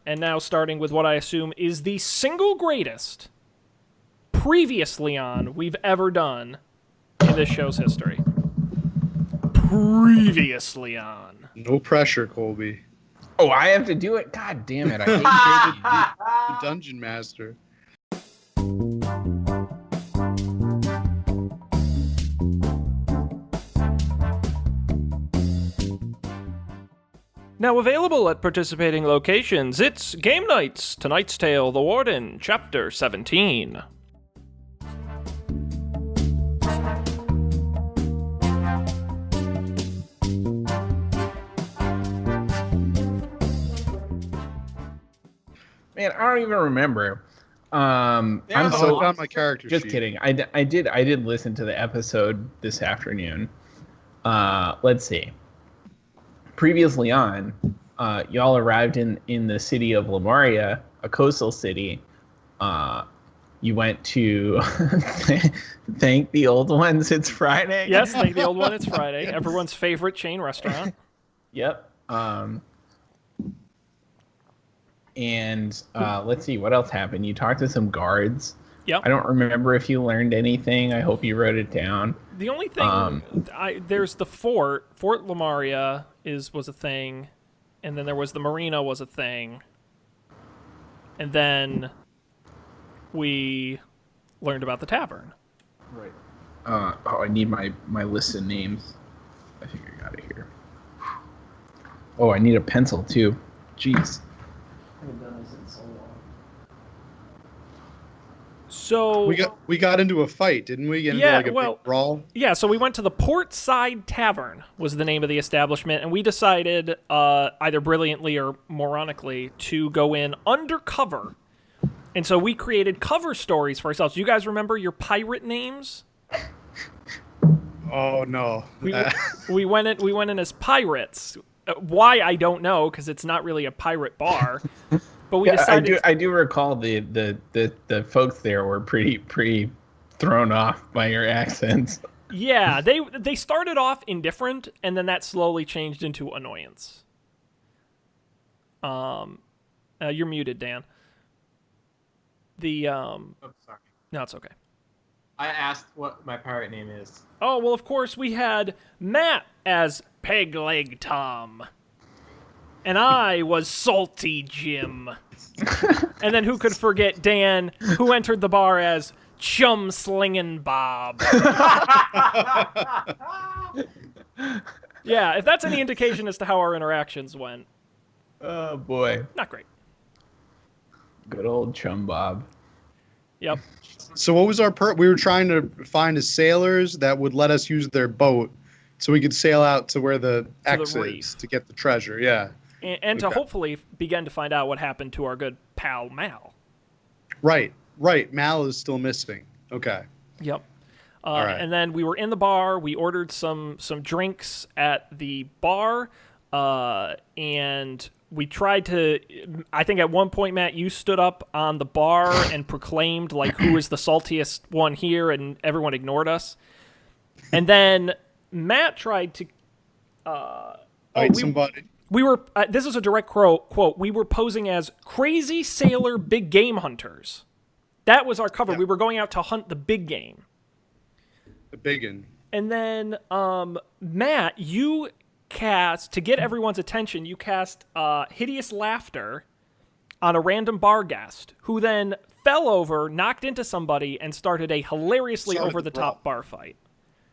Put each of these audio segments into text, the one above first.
And now starting with what I assume is the single greatest previously on we've ever done in this show's history. Previously on. No pressure, Colby. Oh, I have to do it? God damn it. I hate You're the dungeon master. Now available at participating locations, it's Game Nights, Tonight's Tale, The Warden, Chapter 17. Man, I don't even remember. I'm so on my character just sheet. kidding. I did listen to the episode this afternoon. Let's see. Previously on, y'all arrived in the city of Lemuria, a coastal city. You went to thank the old ones. It's Friday. Yes, thank the old one. It's Friday. Everyone's favorite chain restaurant. Yep. And let's see, what else happened? You talked to some guards. Yep. I don't remember if you learned anything. I hope you wrote it down. The only thing, there's the Fort Lemuria was a thing, and then there was the Marina was a thing, and then we learned about the tavern. Right. I need my list of names. I think I got it here. Oh, I need a pencil too. Jeez. I haven't done this in so long. So we got into a fight, didn't we? Get into big brawl. Yeah, so we went to the Portside Tavern was the name of the establishment, and we decided, either brilliantly or moronically, to go in undercover. And so we created cover stories for ourselves. You guys remember your pirate names? Oh no. We went in as pirates. Why, I don't know, because it's not really a pirate bar. But we decided. I do recall the folks there were pretty thrown off by your accents. Yeah, they started off indifferent, and then that slowly changed into annoyance. You're muted, Dan. Oh, sorry. No, it's okay. I asked what my pirate name is. Oh, well, of course, we had Matt as Peg Leg Tom. And I was Salty Jim. And then who could forget Dan, who entered the bar as Chum Slingin' Bob. Yeah, if that's any indication as to how our interactions went. Oh, boy. Not great. Good old Chum Bob. Yep. So what was our we were trying to find sailors that would let us use their boat so we could sail out to where the X is to get the treasure. Yeah. And to hopefully begin to find out what happened to our good pal Mal. Right. Mal is still missing. Okay. Yep. All right. And then we were in the bar. We ordered some drinks at the bar, and we tried to. I think at one point, Matt, you stood up on the bar and proclaimed who is the saltiest one here, and everyone ignored us. And then Matt tried to Fight somebody. We were. This is a direct quote. We were posing as crazy sailor big game hunters. That was our cover. Yeah. We were going out to hunt the big game. The biggin. And then, Matt, you cast, to get everyone's attention, you cast hideous laughter on a random bar guest, who then fell over, knocked into somebody, and started a hilariously over-the-top bar fight.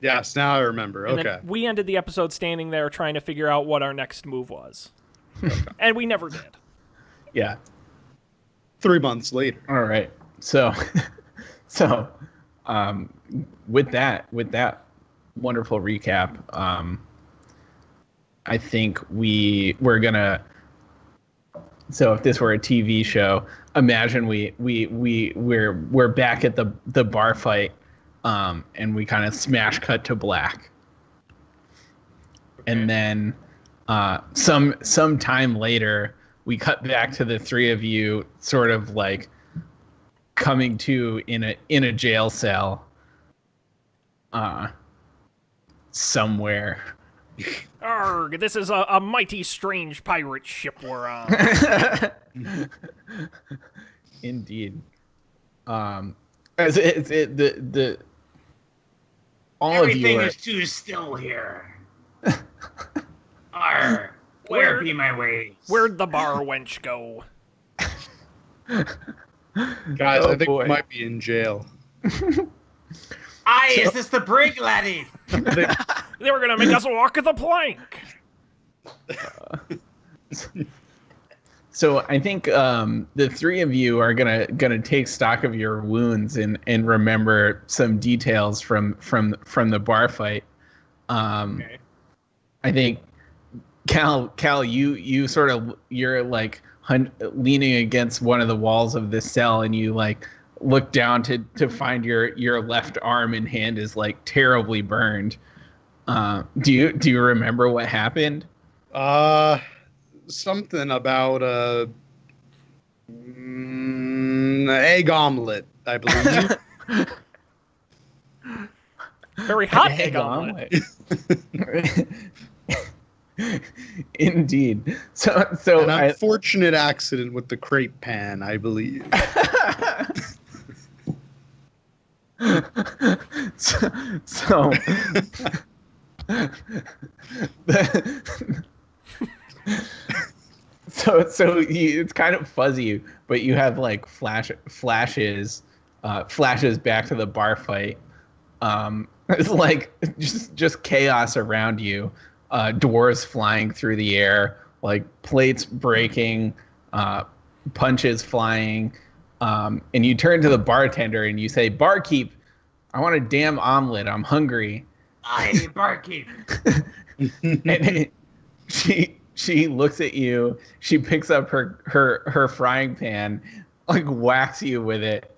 Yes, now I remember. And okay. Then we ended the episode standing there trying to figure out what our next move was. And we never did. Yeah. 3 months later. All right. So with that wonderful recap, I think we're gonna. So if this were a TV show, imagine we're back at the bar fight. And we kind of smash cut to black. Okay. And then some time later, we cut back to the three of you sort of coming to in a jail cell somewhere. Arg, this is a mighty strange pirate ship we're on. Indeed. As the all Everything of you is too still here. Arr, where be my ways? Where'd the bar wench go? Guys, Oh, I think boy. we might be in jail. Aye, is this the brig, laddie? They were gonna make us walk the plank. So I think the three of you are gonna take stock of your wounds and remember some details from the bar fight. Okay. I think Cal, you sort of you're like leaning against one of the walls of this cell, and you like look down to find your left arm and hand is like terribly burned. Do you remember what happened? Something about egg omelet, I believe. Very hot egg omelet. Indeed. So An unfortunate accident with the crepe pan, I believe. so it's kind of fuzzy, but you have like flashes back to the bar fight. It's like just chaos around you. Doors flying through the air, like plates breaking, punches flying, and you turn to the bartender and you say, "Barkeep, I want a damn omelet. I'm hungry." Aye, barkeep. And she looks at you. She picks up her frying pan, like whacks you with it.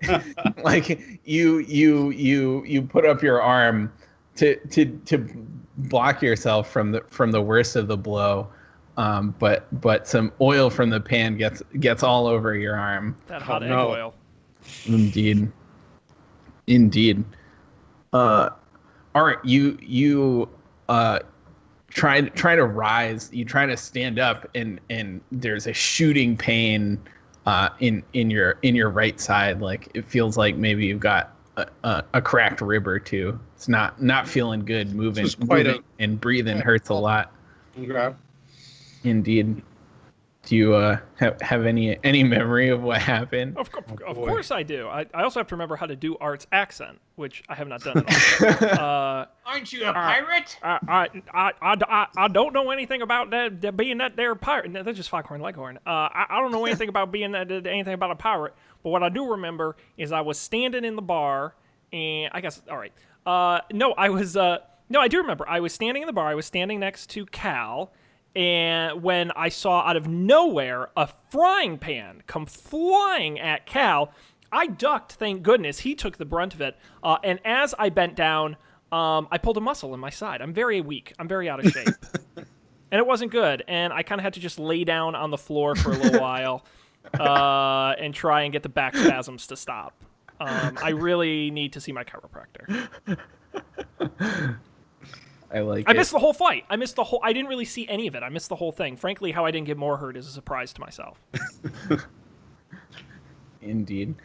Like you put up your arm to block yourself from the worst of the blow. But some oil from the pan gets all over your arm. That hot egg no. oil. Indeed. All right, you try to rise. You try to stand up, and there's a shooting pain in your right side. Like it feels like maybe you've got a cracked rib or two. It's not feeling good. Moving and breathing hurts a lot. Okay. Indeed. Do you have any memory of what happened? Of course I do. I also have to remember how to do Art's accent, which I have not done at all. Aren't you a pirate? I don't know anything about that being that there pirate. No, that's just Foghorn Leghorn. I don't know anything about anything about a pirate. But what I do remember is I was standing in the bar, and I guess all right. No, I do remember. I was standing in the bar. I was standing next to Cal. And when I saw out of nowhere a frying pan come flying at Cal, I ducked, thank goodness. He took the brunt of it. And as I bent down, I pulled a muscle in my side. I'm very weak. I'm very out of shape. And it wasn't good. And I kind of had to just lay down on the floor for a little while and try and get the back spasms to stop. I really need to see my chiropractor. I missed the whole fight. I didn't really see any of it. I missed the whole thing. Frankly, how I didn't get more hurt is a surprise to myself. Indeed.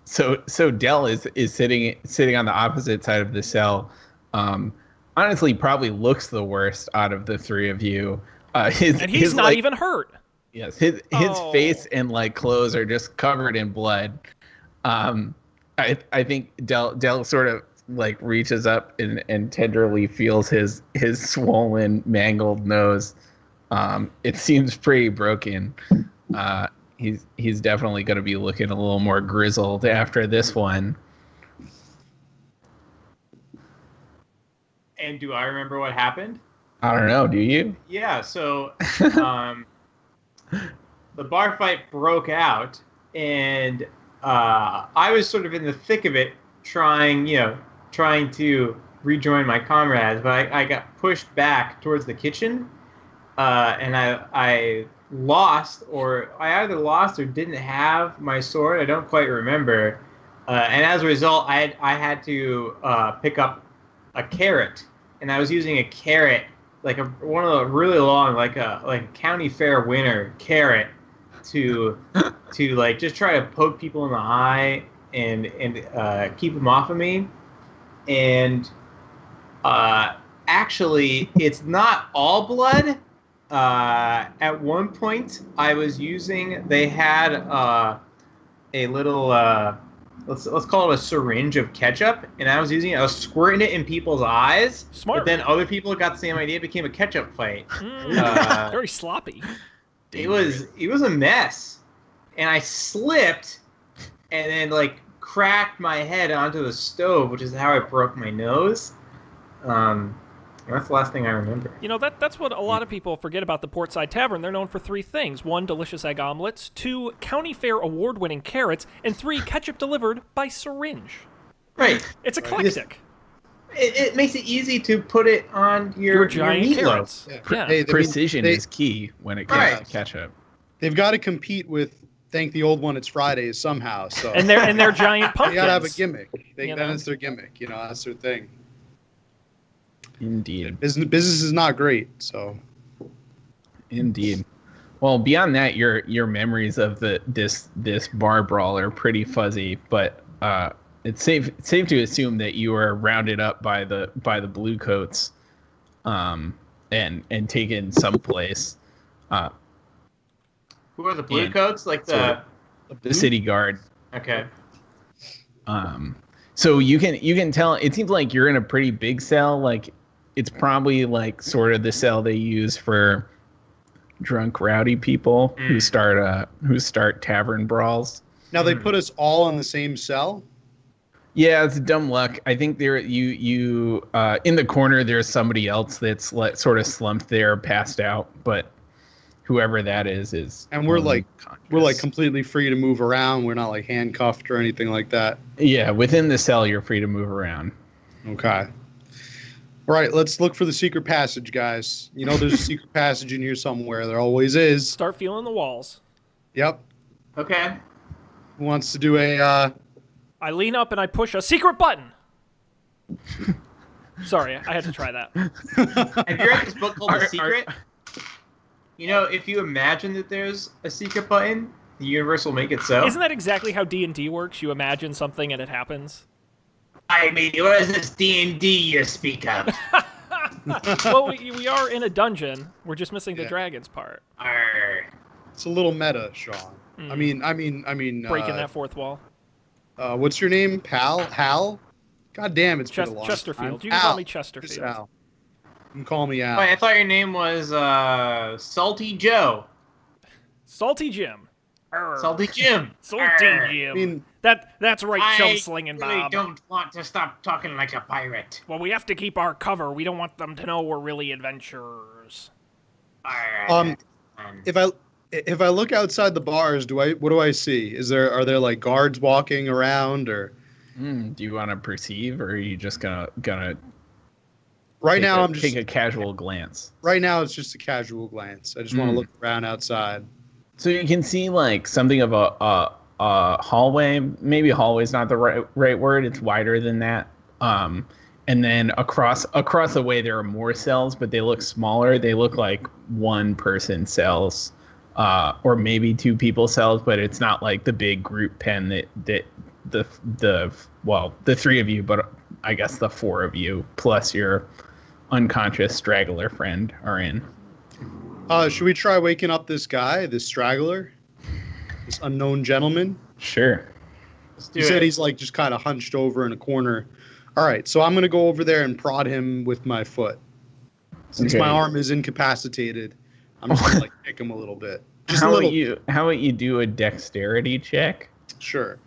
So Dell is sitting on the opposite side of the cell. Honestly, probably looks the worst out of the three of you. He's not even hurt. Yes, his face and like clothes are just covered in blood. I think Dell sort of like reaches up and tenderly feels his swollen, mangled nose. It seems pretty broken. He's definitely going to be looking a little more grizzled after this one. And do I remember what happened? I don't know. Do you? Yeah. So, the bar fight broke out, and I was sort of in the thick of it, trying to rejoin my comrades, but I got pushed back towards the kitchen, and I lost, or I either lost or didn't have my sword. I don't quite remember, and as a result, I had to pick up a carrot and I was using a carrot, like one of the really long, like a county fair winner carrot, to like just try to poke people in the eye and keep them off of me. And actually, it's not all blood. At one point, I was using. They had a little. Let's call it a syringe of ketchup, and I was using it. I was squirting it in people's eyes. Smart. But then other people got the same idea. It became a ketchup fight. Very sloppy. It was a mess, and I slipped, and then like cracked my head onto the stove, which is how I broke my nose. That's the last thing I remember. You know, that's what a lot of people forget about the Portside Tavern. They're known for 3 things. 1, delicious egg omelets. 2, county fair award-winning carrots. And 3, ketchup delivered by syringe. Right. It's eclectic. It makes it easy to put it on your giant meatloaf. carrots. Yeah. Yeah. Precision is key when it comes to ketchup. They've got to compete with Thank the Old One It's Fridays somehow. So And they're giant pumpkins. they gotta have a gimmick. You know? That's their gimmick. You know, that's their thing. Indeed. Business is not great. So. Indeed. Well, beyond that, your memories of this bar brawl are pretty fuzzy, but it's safe to assume that you were rounded up by the blue coats, and taken someplace. Who are the blue coats? Like the city guard. Okay. So you can tell. It seems like you're in a pretty big cell. Like it's probably like sort of the cell they use for drunk rowdy people who start tavern brawls. Now they put us all in the same cell. Yeah, it's dumb luck. I think there you in the corner there's somebody else that's sort of slumped there, passed out, but whoever that is and we're like completely free to move around. We're not like handcuffed or anything like that. Yeah, within the cell you're free to move around. Okay. All right, let's look for the secret passage, guys. You know there's a secret passage in here somewhere. There always is. Start feeling the walls. Yep. Okay. Who wants to do a I lean up and I push a secret button. Sorry, I had to try that. Have you read this book called The Secret? You know, if you imagine that there's a secret button, the universe will make it so. Isn't that exactly how D&D works? You imagine something and it happens? I mean, what is this D&D you speak of? Well, we are in a dungeon. We're just missing the dragons part. Arr. It's a little meta, Sean. I mean, Breaking that fourth wall. What's your name? Hal? God damn, it's been a long Chesterfield. time. You can call me Chesterfield. Just Al. You can call me Al. Wait, I thought your name was Salty Joe. Salty Jim. Arr. Salty Jim. Salty Arr. Jim. I mean, That's right, chum slinging really Bob. don't want to stop talking like a pirate. Well, we have to keep our cover. We don't want them to know we're really adventurers. Arr. if I look outside the bars, what do I see? Are there like guards walking around or? Do you want to perceive, or are you just gonna Right now, I'm just take a casual glance? Right now, it's just a casual glance. I just want to look around outside. So you can see like something of a hallway. Maybe hallway's not the right word. It's wider than that. And then across the way there are more cells, but they look smaller. They look like one-person cells, or maybe 2 people cells. But it's not like the big group pen that the 3 of you, but I guess the 4 of you plus your unconscious straggler friend are in. Should we try waking up this guy, this straggler, this unknown gentleman? Sure. He said he's like just kind of hunched over in a corner. All right, so I'm gonna go over there and prod him with my foot. Since my arm is incapacitated, I'm just gonna like kick him a little bit. Just how about you do a dexterity check? Sure.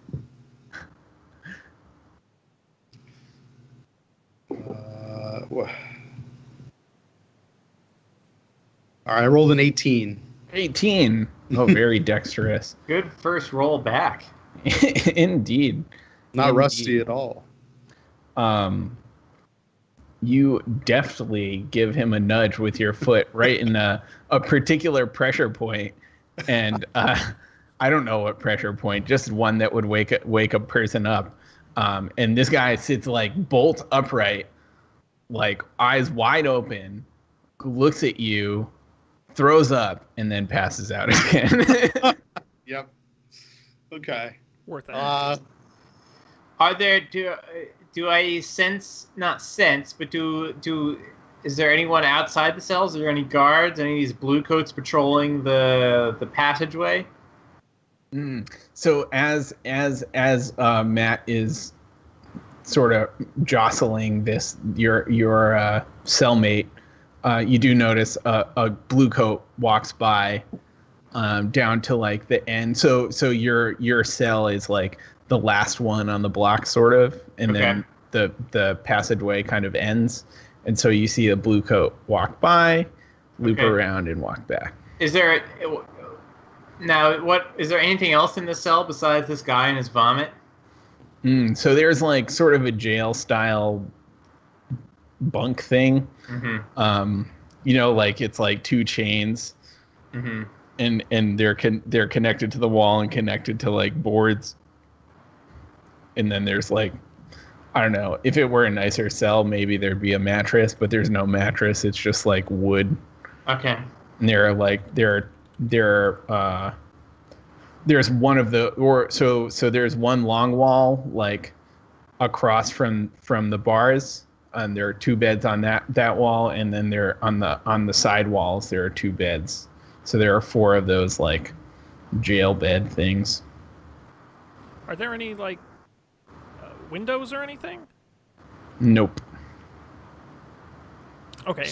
All right, I rolled an 18. 18. Oh, very dexterous. Good first roll back. Indeed. Not rusty at all. You deftly give him a nudge with your foot right in a particular pressure point, and I don't know what pressure point, just one that would wake a person up. And this guy sits like bolt upright, like eyes wide open, looks at you, throws up, and then passes out again. Yep. Okay. Worth it. Are there do I sense, not sense, but is there anyone outside the cells? Are there any guards? Any of these blue coats patrolling the passageway? So as Matt is sort of jostling your cellmate, you do notice a blue coat walks by down to like the end. So your cell is like the last one on the block, sort of, and then the passageway kind of ends, and so you see a blue coat walk by, loop around, and walk back. Is there anything else in the cell besides this guy and his vomit? So there's like sort of a jail style bunk thing. Like it's like two chains, and they're connected to the wall and connected to like boards. And then there's like, I don't know, if it were a nicer cell, maybe there'd be a mattress, but there's no mattress. It's just like wood. Okay. And there's one of the, so there's one long wall like across from the bars, and there are two beds on that wall, and then there on the side walls there are two beds. So there are four of those like jail bed things. Are there any like windows or anything? Nope. Okay,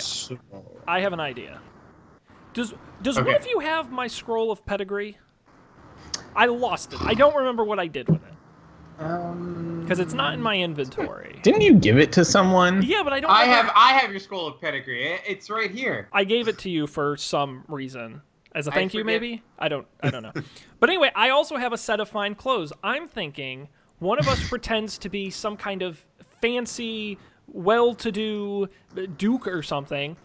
I have an idea. Does one of you have my scroll of pedigree? I lost it. I don't remember what I did with it. Because it's not in my inventory. Didn't you give it to someone? Yeah, but I don't. I have your scroll of pedigree. It's right here. I gave it to you for some reason. As a thank you, maybe? I don't know. But anyway, I also have a set of fine clothes. I'm thinking one of us pretends to be some kind of fancy, well-to-do duke or something,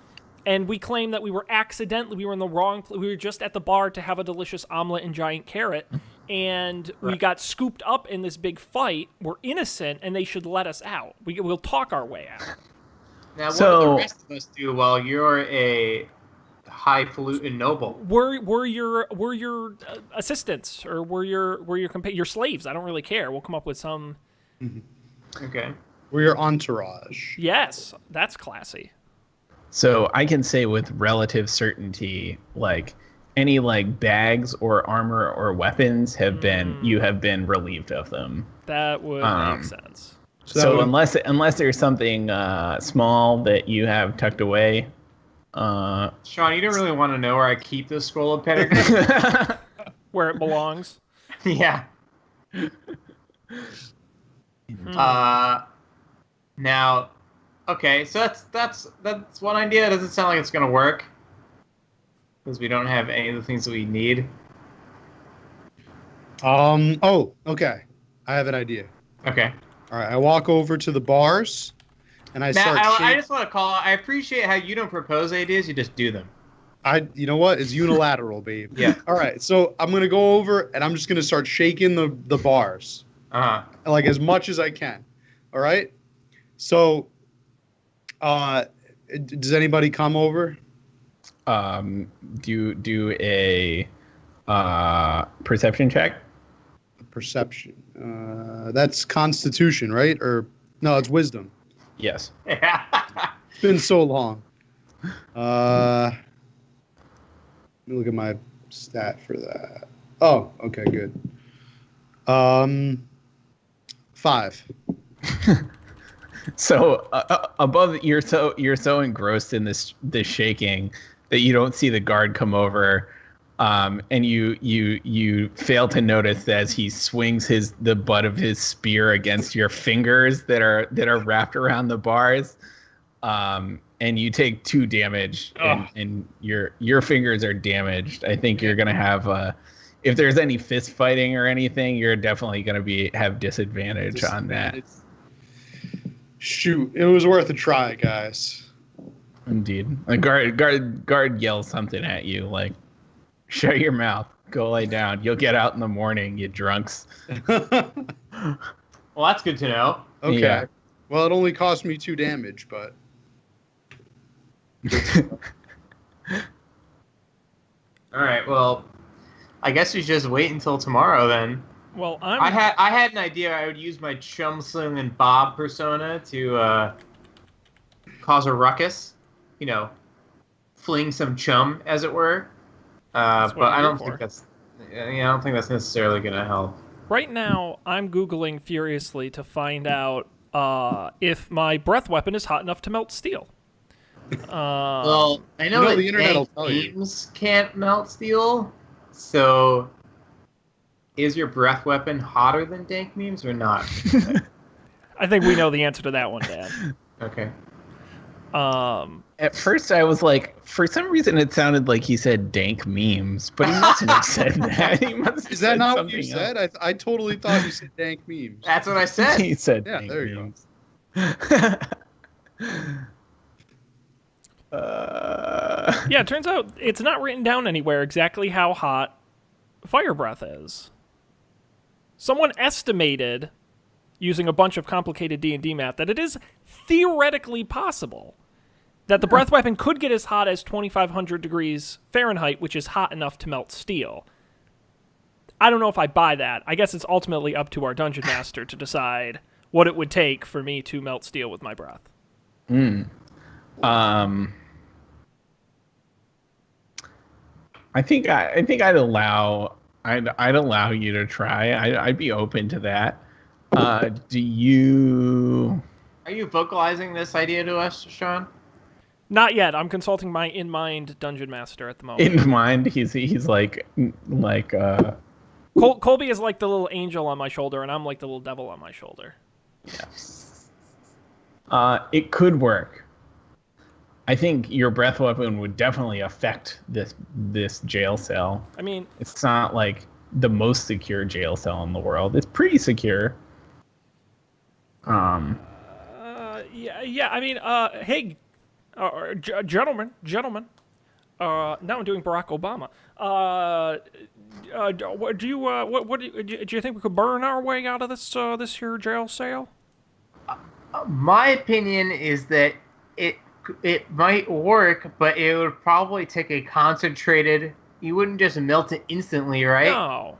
and we claim that we were in the wrong place. We were just at the bar to have a delicious omelet and giant carrot, and we got scooped up in this big fight. We're innocent, and they should let us out. We'll talk our way out. Now, what do the rest of us do while you're a highfalutin noble? We're your assistants, or we're your slaves. I don't really care. We'll come up with some. Okay. We're your entourage. Yes, that's classy. So I can say with relative certainty, like any like bags or armor or weapons you have been relieved of them. That would make sense. So unless there's something small that you have tucked away. Sean, you don't really want to know where I keep this scroll of pedigree? Where it belongs. Yeah. Now, okay, so that's one idea. It doesn't sound like it's gonna work because we don't have any of the things that we need. Oh, okay. I have an idea. Okay. All right. I walk over to the bars, and I start. I just want to call. I appreciate how you don't propose ideas; you just do them. You know what? It's unilateral, babe. Yeah. All right. So I'm gonna go over, and I'm just gonna start shaking the bars. Like as much as I can. All right. So, does anybody come over? Do a perception check. Perception. That's Constitution, right? Or no, it's Wisdom. Yes. It's been so long. Let me look at my stat for that. Oh, okay, good. 5. So above, you're so engrossed in this shaking that you don't see the guard come over, and you fail to notice that as he swings the butt of his spear against your fingers that are wrapped around the bars, and you take 2 damage, and your fingers are damaged. I think you're gonna have if there's any fist fighting or anything, you're definitely gonna have disadvantage on that. Shoot, it was worth a try, guys. Indeed. A guard yells something at you like, "Shut your mouth. Go lay down. You'll get out in the morning, you drunks." Well, that's good to know. Okay. Yeah. Well, it only cost me 2 damage, but All right. Well, I guess we should just wait until tomorrow then. Well, I had an idea. I would use my Chum Sling and Bob persona to cause a ruckus. You know, fling some chum, as it were. But I don't think that's. I don't think that's necessarily going to help. Right now, I'm Googling furiously to find out if my breath weapon is hot enough to melt steel. Well, I know that the internet will tell you. games can't melt steel, so is your breath weapon hotter than dank memes or not? I think we know the answer to that one, Dad. Okay. At first, I was like, for some reason, it sounded like he said dank memes, but he mustn't have said that. He must have Is that said not what you something else. said? I totally thought you said dank memes. That's what I said. He said Yeah, dank there you memes. Yeah, it turns out it's not written down anywhere exactly how hot fire breath is. Someone estimated, using a bunch of complicated D&D math, that it is theoretically possible that the breath weapon could get as hot as 2,500 degrees Fahrenheit, which is hot enough to melt steel. I don't know if I buy that. I guess it's ultimately up to our dungeon master to decide what it would take for me to melt steel with my breath. I think I'd allow you to try. I'd be open to that. Do you? Are you vocalizing this idea to us, Sean? Not yet. I'm consulting my in-mind dungeon master at the moment. In mind, he's like Colby is like the little angel on my shoulder, and I'm like the little devil on my shoulder. It could work. I think your breath weapon would definitely affect this jail cell. I mean, it's not like the most secure jail cell in the world. It's pretty secure. Yeah. I mean, hey, gentlemen. Now I'm doing Barack Obama. Do you think we could burn our way out of this here jail cell? My opinion is that it might work, but it would probably take a concentrated. You wouldn't just melt it instantly, right?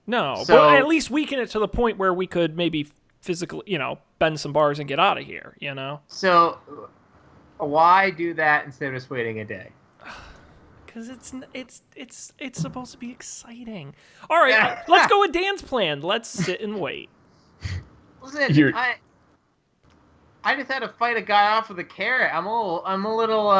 No. So, but at least weaken it to the point where we could maybe physically, bend some bars and get out of here. So, why do that instead of just waiting a day? Because it's supposed to be exciting. All right, let's go with Dan's plan. Let's sit and wait. Listen, I just had to fight a guy off with a carrot. I'm a little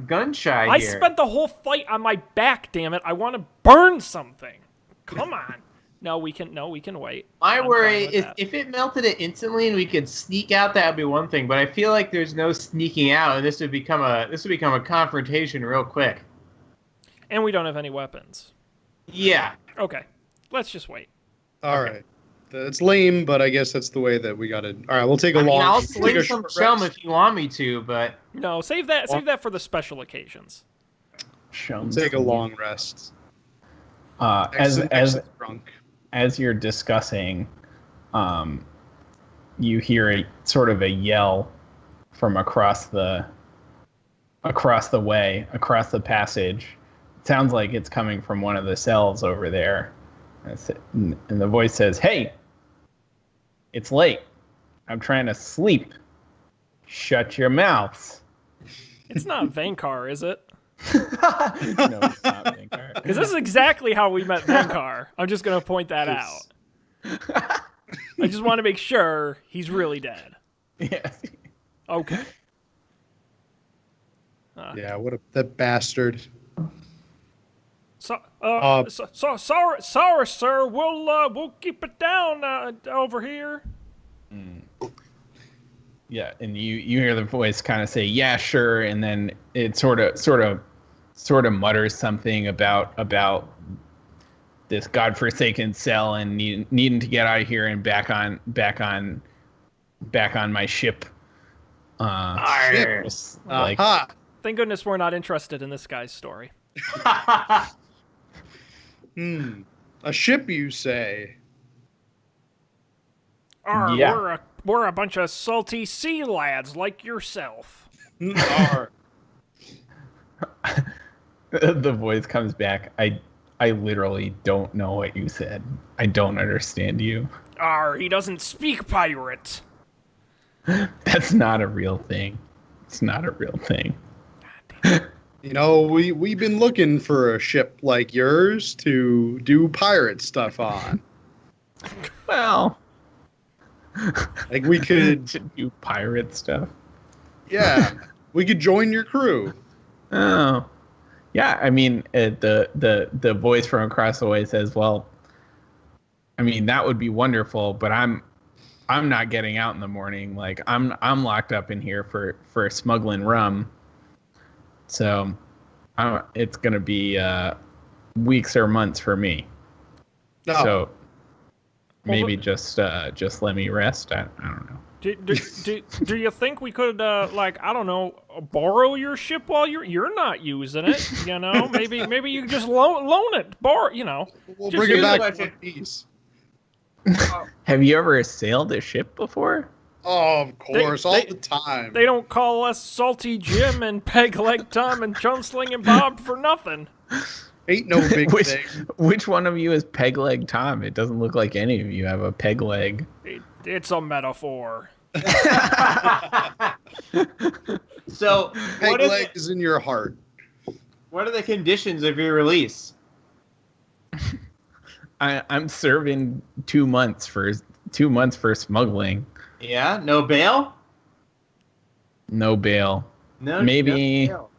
gun shy here. I spent the whole fight on my back. Damn it! I want to burn something. Come on. No, we can wait. My worry is if it melted it instantly and we could sneak out, that would be one thing. But I feel like there's no sneaking out, and this would become a confrontation real quick. And we don't have any weapons. Yeah. Okay. Let's just wait. All right. It's lame, but I guess that's the way that we got to. All right, we'll take a long. I'll sling some chum if you want me to, but no, save that for the special occasions. Take a long rest. As you're discussing, you hear a sort of a yell from across the passage. It sounds like it's coming from one of the cells over there. And the voice says, "Hey, it's late. I'm trying to sleep. Shut your mouths." It's not Vankar, is it? No, it's not Vankar. Because this is exactly how we met Vankar. I'm just going to point that out. I just want to make sure he's really dead. Yes. Okay. Yeah, that bastard. Sorry, sir. We'll keep it down over here. Yeah, and you hear the voice kind of say, "Yeah, sure," and then it sort of mutters something about this godforsaken cell and needing to get out of here and back on my ship. Thank goodness we're not interested in this guy's story. A ship, you say? Yeah. We're a bunch of salty sea lads like yourself. The voice comes back. I literally don't know what you said. I don't understand you. He doesn't speak pirate. That's not a real thing. It's not a real thing. You know, we've been looking for a ship like yours to do pirate stuff on. Well, Like we could, to do pirate stuff. yeah, we could join your crew. Oh, yeah. I mean, the voice from across the way says, "Well, I mean, that would be wonderful, but I'm not getting out in the morning. Like I'm locked up in here for smuggling rum. So, it's gonna be weeks or months for me. No, So maybe just let me rest. I don't know. Do you think we could, like, I don't know, borrow your ship while you're not using it? You know, maybe you could just loan it, borrow. You know, we'll just bring it use back it. in one piece. Have you ever sailed a ship before? Oh, of course, all the time. They don't call us Salty Jim and Peg Leg Tom and Chum Sling and Bob for nothing. Ain't no big thing. Which one of you is peg leg Tom? It doesn't look like any of you have a peg leg. It's a metaphor. So, Peg leg is in your heart. what are the conditions of your release? I'm serving 2 months for smuggling. Yeah, no bail? No bail. No. Maybe. No bail.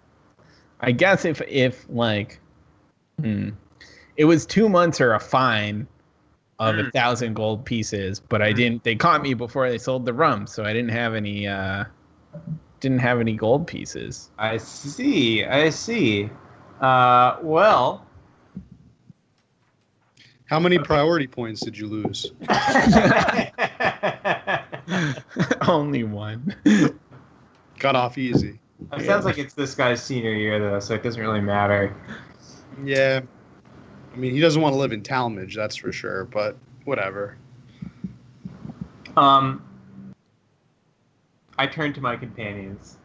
I guess if like, it was 2 months or a fine of 1,000 gold pieces, but I didn't. They caught me before they sold the rum, so I didn't have any. Didn't have any gold pieces. I see. Well. How many priority points did you lose? Only one. Got off easy. It sounds like it's this guy's senior year, though, so it doesn't really matter. Yeah. I mean, he doesn't want to live in Talmadge, that's for sure, but whatever. I turn to my companions.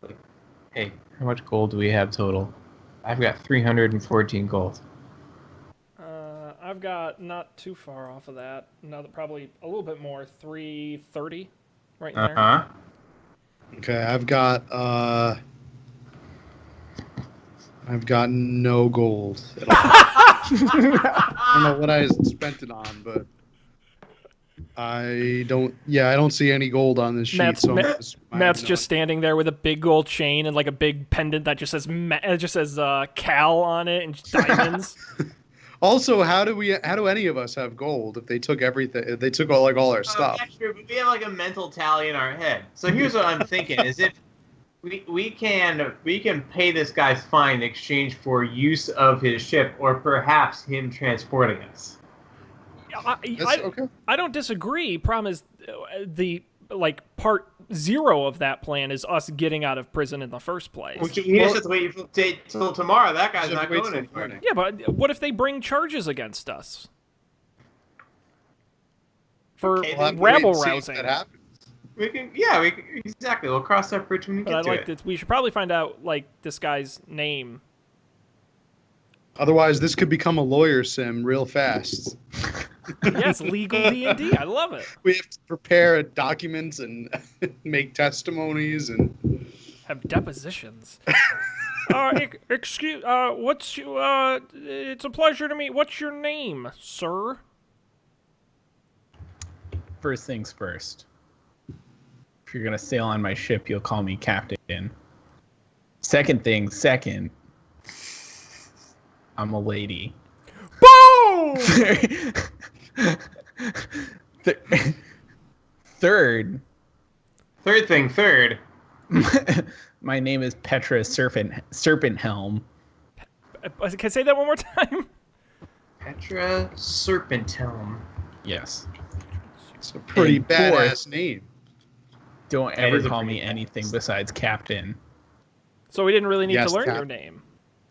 Like, hey, how much gold do we have total? I've got 314 gold. I've got not too far off of that. Another probably a little bit more, 330, right in there. Uh-huh. Okay, I've got no gold at all. I don't know what I spent it on, but I don't see any gold on this sheet. Matt's just standing there with a big gold chain and like a big pendant that just says Cal on it and diamonds. Also, how do any of us have gold if they took everything? If they took all our stuff. That's true, but we have like a mental tally in our head. So here's what I'm thinking: is if we can pay this guy's fine in exchange for use of his ship, or perhaps him transporting us. Okay. I don't disagree. Problem is, the part 0 of that plan is us getting out of prison in the first place. We just have to wait till tomorrow. That guy's not going anywhere. Yeah, but what if they bring charges against us for rabble rousing? That happens. Exactly. We'll cross that bridge when we get to it. We should probably find out this guy's name. Otherwise, this could become a lawyer sim real fast. Yes, legal D&D. I love it. We have to prepare documents and make testimonies and have depositions. Excuse. What's you? It's a pleasure to meet. What's your name, sir? First things first. If you're gonna sail on my ship, you'll call me captain. Second, I'm a lady. Boom! Third. My name is Petra Serpenthelm. Can I say that one more time? Petra Serpenthelm. Yes. It's a pretty badass name. Don't ever call me anything besides captain. So we didn't really need to learn your name.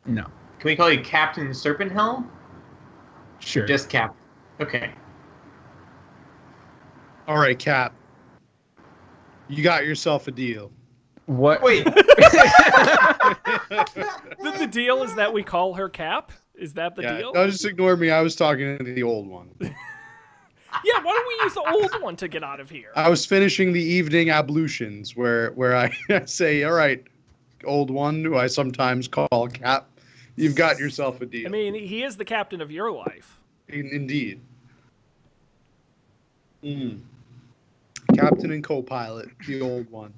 No. Can we call you Captain Serpenthelm? Sure. Just Cap. Okay. All right, Cap. You got yourself a deal. What? Wait. The deal is that we call her Cap? Is that the deal? No, just ignore me. I was talking to the old one. Yeah, why don't we use the old one to get out of here? I was finishing the evening ablutions where I say, all right, old one, who I sometimes call Cap, you've got yourself a deal. I mean, he is the captain of your life. Indeed. Captain and co-pilot, the old one.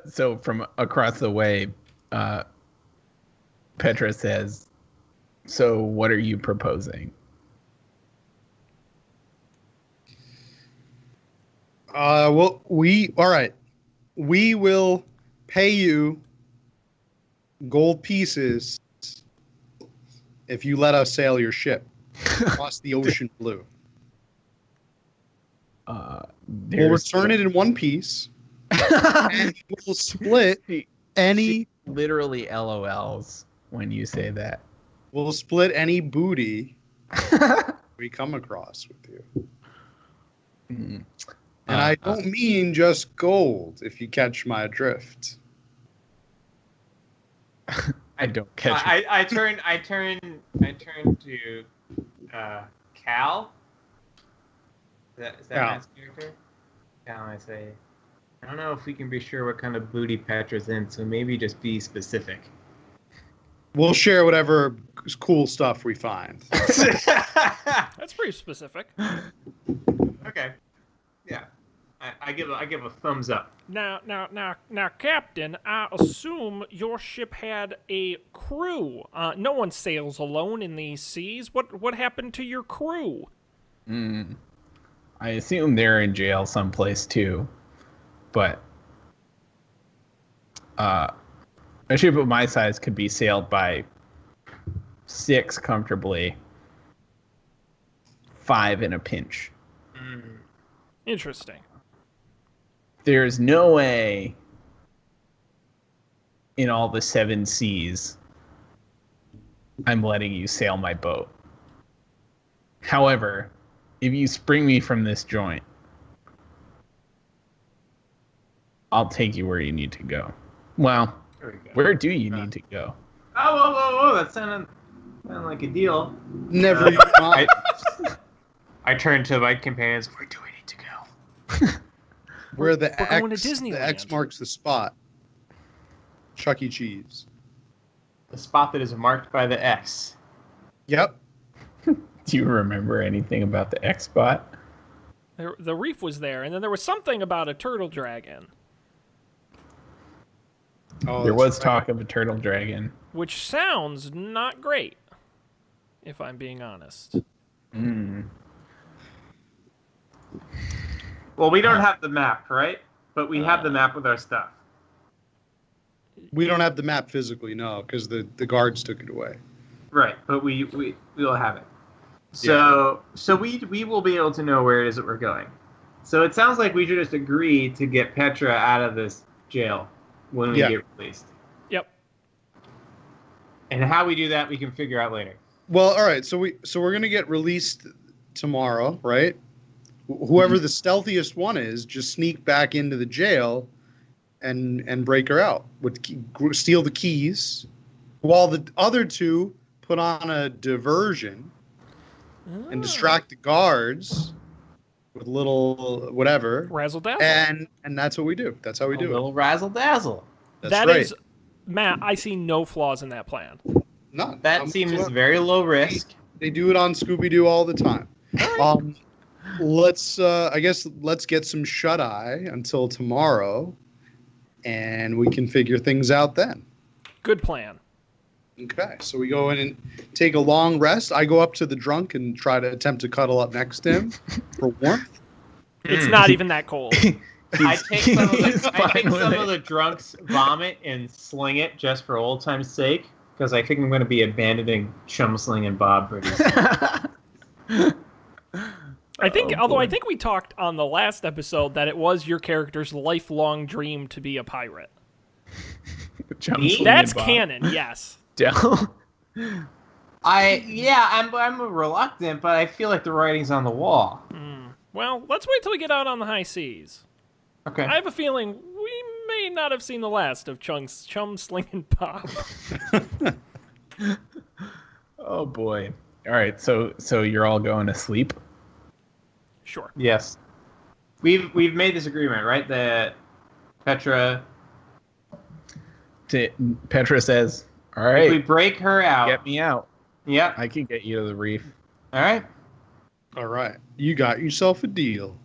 So from across the way, Petra says, so what are you proposing? Well, all right. We will pay you gold pieces if you let us sail your ship across the ocean blue. We'll return it in one piece, and we'll split any. Literally LOLs when you say that. We'll split any booty we come across with you. And I don't mean just gold, if you catch my drift. I don't catch. I turn to Cal. Is that Cal. Matt's character? Cal, I say, I don't know if we can be sure what kind of booty Petra's in, so maybe just be specific. We'll share whatever cool stuff we find. That's pretty specific. Okay. Yeah. I give a thumbs up. Now, Captain, I assume your ship had a crew. No one sails alone in these seas. What happened to your crew? I assume they're in jail someplace too, but a ship of my size could be sailed by 6 comfortably, 5 in a pinch. Interesting. There's no way in all the 7 seas I'm letting you sail my boat. However, if you spring me from this joint, I'll take you where you need to go. Well, where do you need to go? Oh, that sounded like a deal. Never mind. I turn to my companions. Where do we need to go? Where the We're going to X, the Disneyland. X marks the spot. Chuck E. Cheese. The spot that is marked by the X. Yep. Do you remember anything about the X spot? The reef was there, and then there was something about a turtle dragon, Oh, There that's was right. talk of a turtle dragon. which sounds not great, if I'm being honest. Well, we don't have the map, right? But we have the map with our stuff. We don't have the map physically, no, because the guards took it away. Right, but we will have it. So we will be able to know where it is that we're going. So it sounds like we should just agree to get Petra out of this jail when we get released. Yep. And how we do that, we can figure out later. Well, all right. So we're gonna get released tomorrow, right? Whoever the stealthiest one is, just sneak back into the jail and break her out. Steal the keys, while the other 2 put on a diversion and distract the guards with little whatever. Razzle dazzle. And that's what we do. That's how we do A little razzle dazzle. it. That That's right. is, Matt, I see no flaws in that plan. None. That seems very low risk. They do it on Scooby-Doo all the time. Let's get some shut-eye until tomorrow, and we can figure things out then. Good plan. Okay, so we go in and take a long rest. I go up to the drunk and try to attempt to cuddle up next to him for warmth. It's not even that cold. I take some of the drunk's vomit and sling it just for old time's sake, because I think I'm going to be abandoning Chum Sling and Bob pretty soon. I think we talked on the last episode that it was your character's lifelong dream to be a pirate. That's canon, yes. Dell. I'm reluctant, but I feel like the writing's on the wall. Well, let's wait till we get out on the high seas. Okay. I have a feeling we may not have seen the last of Chung's Chum Slinging Pop. Oh boy. All right, so you're all going to sleep? Sure. Yes. We've made this agreement, right? That Petra. Petra says, "All If we right, break her out. get me out. Yep. I can get you to the reef." All right. All right. You got yourself a deal.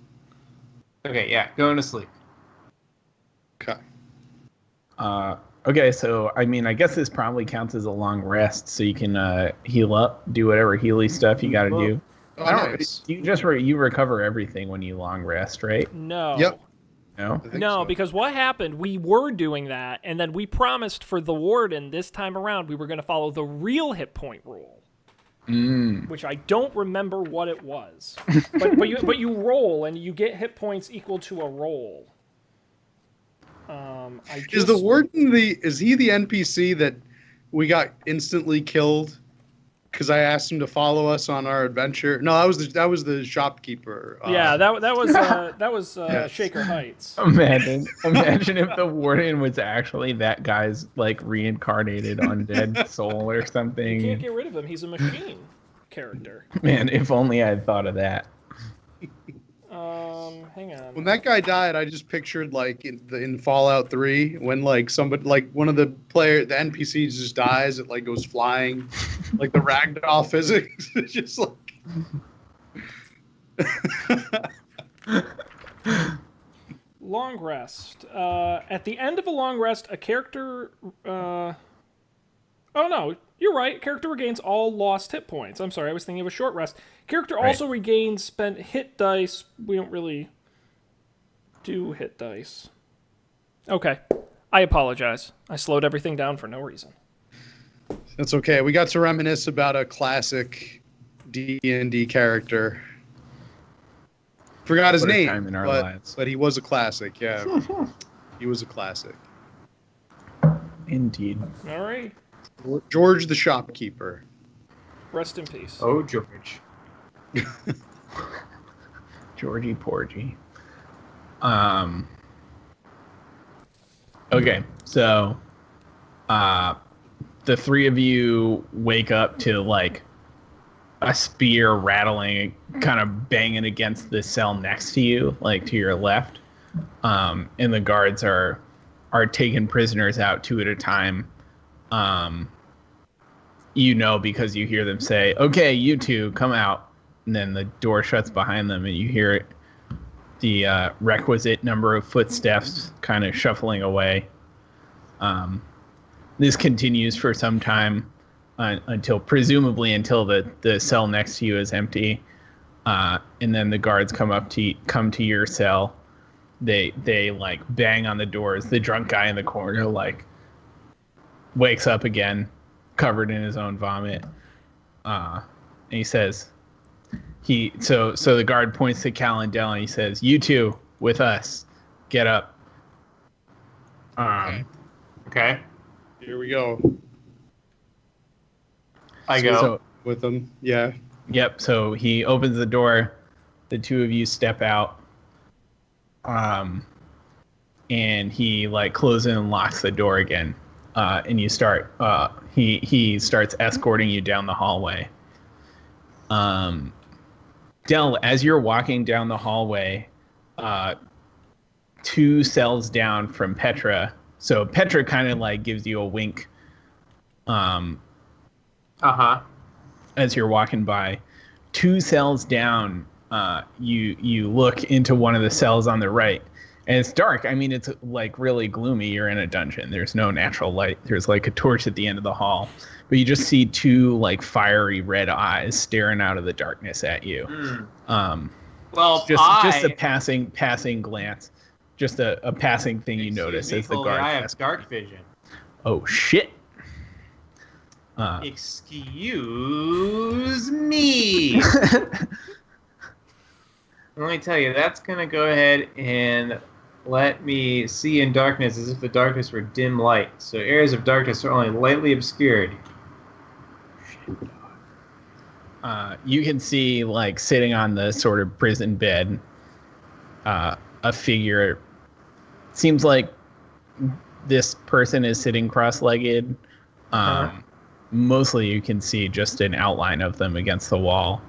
Okay. Yeah. Going to sleep. Okay. Okay, so I mean, I guess this probably counts as a long rest, so you can heal up, do whatever healy stuff you got to do. Oh, I don't. nice. You just you recover everything when you long rest, right? No. Yep. No. I think No, so. because what happened, we were doing that, and then we promised for the Warden this time around we were going to follow the real hit point rule, which I don't remember what it was. but you roll, and you get hit points equal to a roll. Is the Warden is he the NPC that we got instantly killed because I asked him to follow us on our adventure? No, that was the shopkeeper. Yeah, that was Yes. Shaker Heights. Imagine if the Warden was actually that guy's like reincarnated undead soul or You something. can't get rid of him. He's a machine character. Man, if only I had thought of that. Hang on. When that guy died, I just pictured like in Fallout 3 when like somebody like one of the NPCs just dies, it like goes flying, like the ragdoll physics. It's just like Long rest. At the end of a long rest, a character. Oh no, you're right. Character regains all lost hit points. I'm sorry, I was thinking of a short rest. Character also regains spent hit dice. We don't really do hit dice. Okay, I apologize. I slowed everything down for no reason. that's okay. We got to reminisce about a classic D&D character. Forgot his What a name, time in our lives. but he was a classic. Yeah, he was a classic. Indeed. All right, George the shopkeeper. rest in peace. Oh, George. Georgie Porgy. Okay, so the three of you wake up to like a spear rattling, kind of banging against the cell next to you, like to your left. And the guards are taking prisoners out two at a time. Because you hear them say, "Okay, you two, come out." And then the door shuts behind them, and you hear the requisite number of footsteps kind of shuffling away. This continues for some time presumably until the cell next to you is empty, and then the guards come to your cell. They like bang on the doors. The drunk guy in the corner like wakes up again, covered in his own vomit, and he says, so the guard points to Cal and Dell and he says, "You two with us, get up." Okay. Here we go. I go. So, With him. Yeah. yep. So he opens the door. The two of you step out. And he like closes and locks the door again. And you start. He starts escorting you down the hallway. Del, as you're walking down the hallway, two cells down from Petra. So Petra kind of like gives you a wink. As you're walking by, two cells down, you look into one of the cells on the right, and it's dark. I mean, it's like really gloomy. You're in a dungeon. There's no natural light. There's like a torch at the end of the hall, but you just see two like fiery red eyes staring out of the darkness at you. Well, Just a passing glance, just a passing thing you notice as the guard. I have dark vision. Oh shit. Excuse me. Let me tell you, that's going to go ahead and let me see in darkness as if the darkness were dim light. So areas of darkness are only lightly obscured. You can see, like, sitting on the sort of prison bed, a figure. Seems like this person is sitting cross-legged. Mostly you can see just an outline of them against the wall,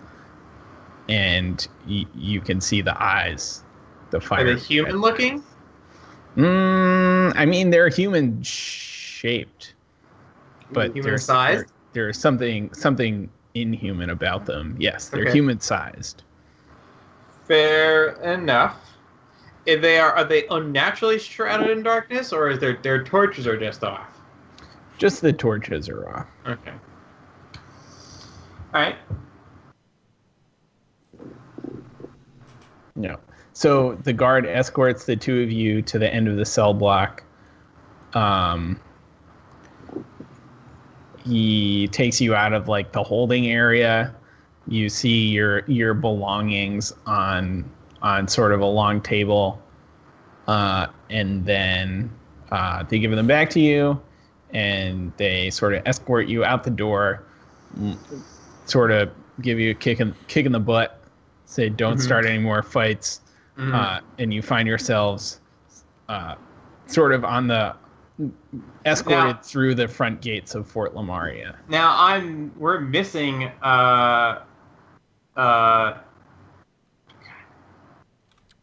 and you can see the eyes, the fire. Are they human looking? I mean, they're human shaped, but human sized. There's something inhuman about them. Yes, they're Okay. human sized. Fair enough. Are they unnaturally shrouded in darkness, or is their torches are just off? Just the torches are off. Okay. All right. No. So the guard escorts the two of you to the end of the cell block. He takes you out of like the holding area. You see your belongings on sort of a long table, and then they give them back to you, and they sort of escort you out the door, sort of give you a kick in the butt, say don't start any more fights, and you find yourselves sort of on the escorted through the front gates of Fort Lamaria. Now we're missing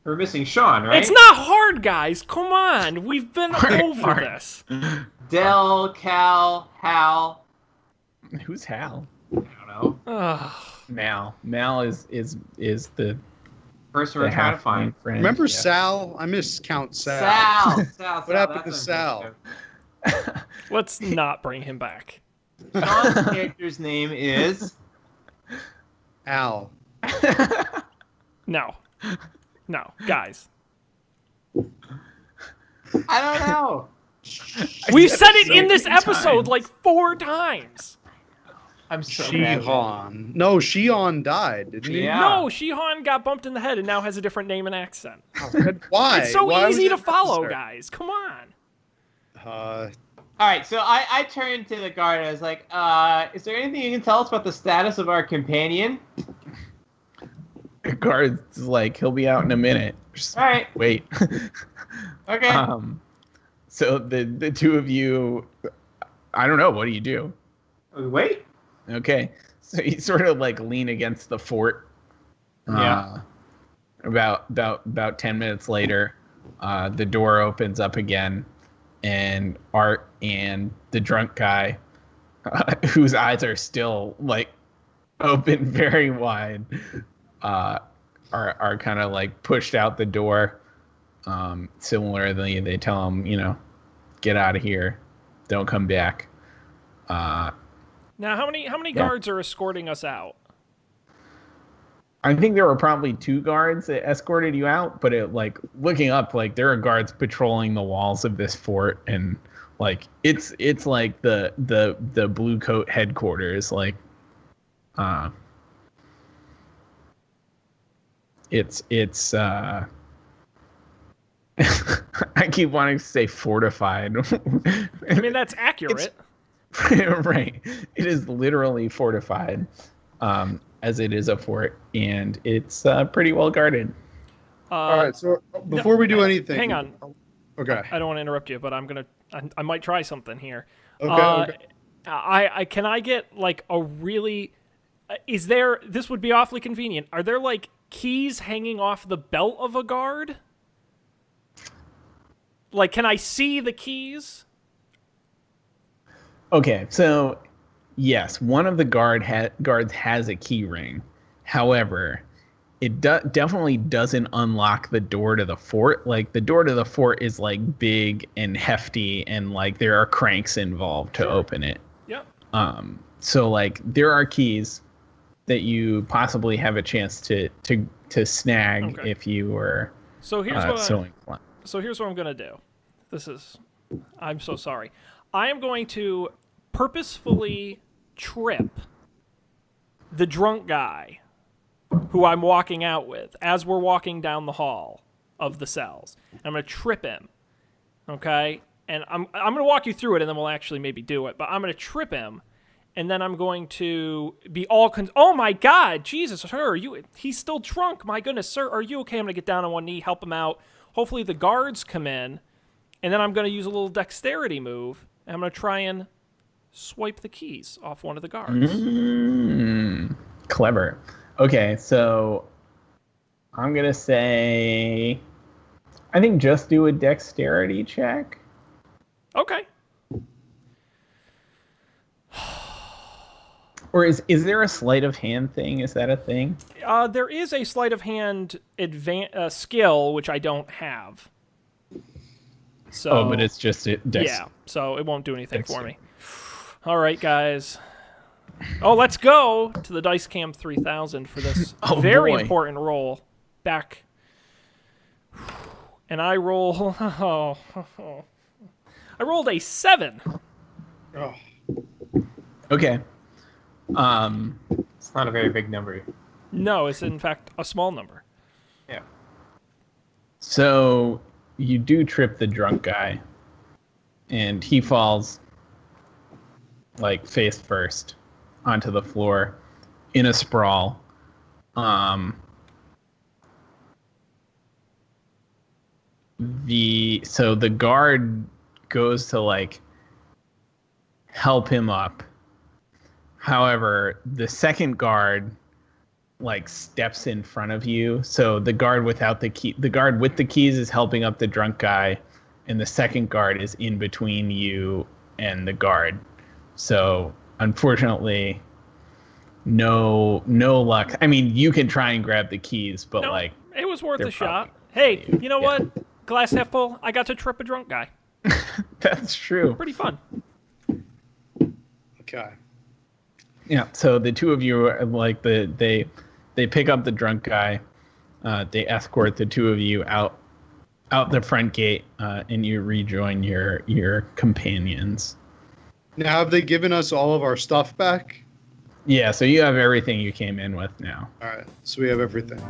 we're missing Sean, right? It's not hard, guys. Come on. We've been over this. Del, Cal, Hal. Who's Hal? I don't know. Ugh. Mal is the Person we're trying to find. friend. Remember Yeah. Sal? I miss Count Sal. Sal. What happened to that's Sal? interesting. Let's not bring him back. Sean's character's name is. Al. No. No, guys. I don't know. We've said said it it so in this many episode times. like 4 times. I'm so mad. Shihan. No, Shihan died, didn't he? Yeah. No, Shihan got bumped in the head and now has a different name and accent. Why? It's so Why was easy to it follow, necessary? guys. Come on. All right, so I turned to the guard and I was like, is there anything you can tell us about the status of our companion? The guard's like, he'll be out in a minute. Just All right. wait. Okay. So the two of you, I don't know. What do you do? Wait. Okay. So you sort of like lean against the fort. Yeah. About 10 minutes later, the door opens up again, and Art and the drunk guy, whose eyes are still like open very wide, are kind of like pushed out the door. Similarly, they tell him, get out of here, don't come back. Now, how many guards are escorting us out? I think there were probably 2 guards that escorted you out, but looking up, like there are guards patrolling the walls of this fort, and like it's like the blue coat headquarters, like it's I keep wanting to say fortified. I mean, that's accurate. Right. It is literally fortified, as it is a fort, and it's pretty well guarded. All right, so before we do anything, Hang on. Okay. I don't want to interrupt you, but I might try something here. Okay. Can I get like a really? This would be awfully convenient. Are there like keys hanging off the belt of a guard? Like, can I see the keys? Okay, so yes, one of the guards has a key ring. However, it definitely doesn't unlock the door to the fort. Like, the door to the fort is like big and hefty, and like there are cranks involved to open it. Yep. So like there are keys that you possibly have a chance to snag if you were So here's so inclined. So here's what I'm going to do. I'm so sorry. I am going to purposefully trip the drunk guy who I'm walking out with as we're walking down the hall of the cells. I'm going to trip him. Okay? And I'm going to walk you through it, and then we'll actually maybe do it. But I'm going to trip him, and then I'm going to be all... oh, my God! Jesus, sir, he's still drunk. My goodness, sir, are you okay? I'm going to get down on one knee, help him out. Hopefully the guards come in, and then I'm going to use a little dexterity move, and I'm going to try and swipe the keys off one of the guards. Clever. Okay, so I'm going to say, I think just do a dexterity check. Okay. Or is there a sleight of hand thing? Is that a thing? There is a sleight of hand skill, which I don't have. So, but it's just yeah, so it won't do anything for me. All right, guys. Oh, let's go to the Dice Cam 3000 for this very important roll. Back. And I roll... I rolled a 7. Oh. Okay. It's not a very big number. No, it's in fact a small number. Yeah. So you do trip the drunk guy, and he falls like face first onto the floor in a sprawl. The guard goes to like help him up. However, the second guard like steps in front of you. So the guard without the key, the guard with the keys is helping up the drunk guy, and the second guard is in between you and the guard. So unfortunately, no luck. I mean, you can try and grab the keys, but no, it was worth a shot. Hey, you know what? Glass half full. I got to trip a drunk guy. That's true. Pretty fun. Okay. Yeah. So the two of you are like they pick up the drunk guy. They escort the two of you out the front gate, and you rejoin your companions. Now, have they given us all of our stuff back? Yeah. So you have everything you came in with now. All right. So we have everything.